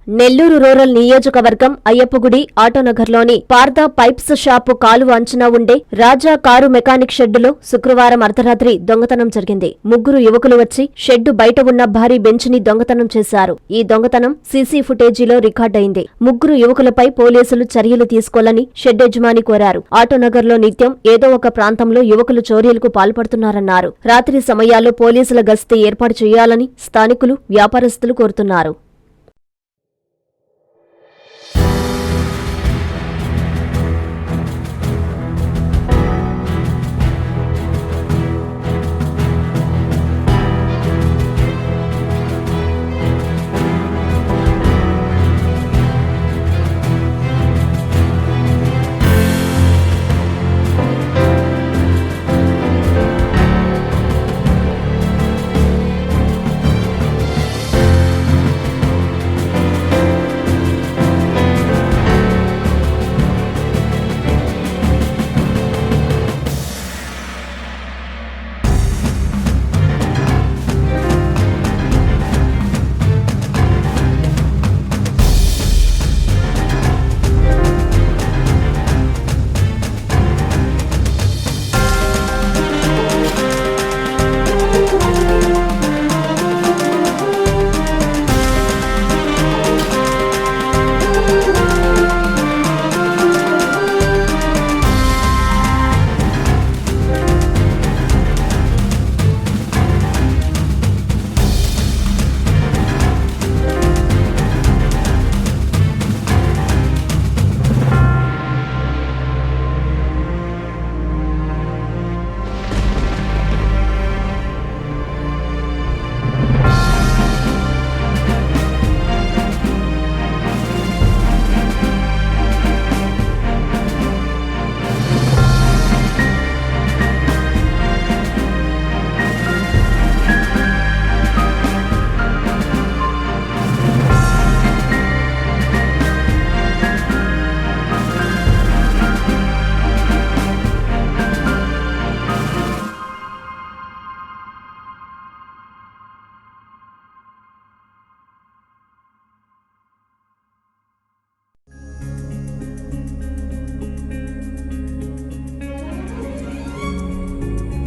Nellore rural నియోజకవర్గం అయ్యప్పగుడి ఆటోనగర్లోని Partha pipes shop కాలువ అంచున ఉండే రాజా కారు మెకానిక్ షెడ్డులో శుక్రవారం అర్ధరాత్రి దొంగతనం జరిగింది. ముగ్గురు యువకులు వచ్చి షెడ్డు బయట ఉన్న భారీ బెంచ్ని దొంగతనం చేశారు. ఈ దొంగతనం సీసీ ఫుటేజీలో రికార్డయింది. ముగ్గురు యువకులపై పోలీసులు చర్యలు తీసుకోవాలని షెడ్ యజమాని కోరారు. ఆటోనగర్లో నిత్యం ఏదో ఒక ప్రాంతంలో యువకులు చోరీలకు పాల్పడుతున్నారన్నారు. రాత్రి సమయాల్లో పోలీసుల గస్తీ ఏర్పాటు చేయాలని స్థానికులు, వ్యాపారస్తులు కోరుతున్నారు.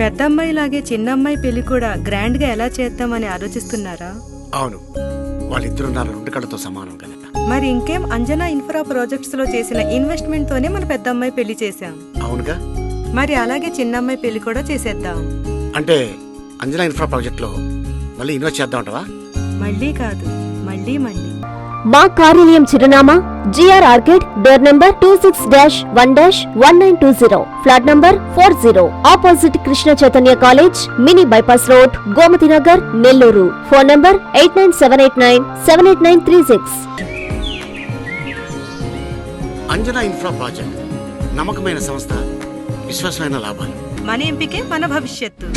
పెద్దమ్మాయిలాగే చిన్నమ్మాయి పెళ్లి కూడా గ్రాండ్ గా ఎలా చేద్దామని ఆలోచిస్తున్నారా? అవును, వాళ్ళిద్దరు నా రెండు కళ్ళతో సమానం కదా. మరి ఇంకేం, అంజనా ఇన్ఫ్రా ప్రాజెక్ట్స్ లో చేసిన ఇన్వెస్ట్మెంట్ తోనే మన పెద్దమ్మాయి పెళ్లి చేశాం. అవునుగా, మరి అలాగే చిన్నమ్మాయి పెళ్లి కూడా చేసేద్దాం. అంటే అంజనా ఇన్ఫ్రా ప్రాజెక్ట్ లో మళ్ళీ ఇన్వెస్ట్ చేద్దామంటవా? మళ్ళీ కాదు, మళ్ళీ మళ్ళీ. మా కార్యాలయం చిరునామా GR Orchid, door number 26-1-1920, flat number 40, opposite Krishna Chaitanya college, mini bypass road, Gomathi Nagar, Nellore. Phone number 8978978936. Anjana infra project నమ్మకమైన సంస్థ, విశ్వాసమైన లాభాలు. మన ఎంపికే మన భవిష్యత్తు.